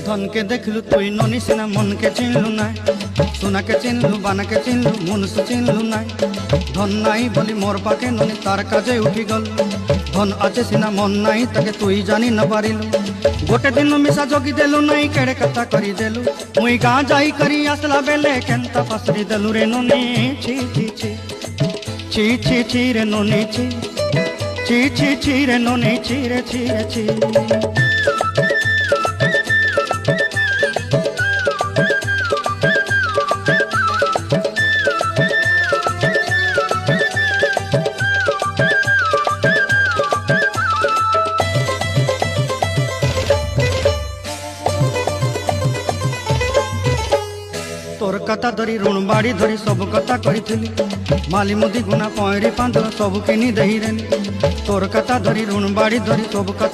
धन के देखलु तुई ननी सिना मन के चिन्हलु ना सोना के चिन्हलु बाना के चिन्हलु मुनुष चिन्हलु ना धन नाई बोली मोर पाके ननी तार काजे उठी गल धन आचे सिना मन नाई ताके तुई जानी न पारिलु गोटे दिन मिसा जोगी देलु नाई केड़े कथा करी देलु मुई गाँ जाई करी आसला बेले केंता पसरी देलु रे ननी छी छी छी छी छी छी रे ननी छी छी छी छी रे ननी छी रे छी रे छी तोर कथा धरी ऋण बाड़ी धरी सब कथा कही माली मुदी गुना पईरी पांद सब किनी दही रे तोर कथा धरी ऋण बाड़ी धरी सब कथा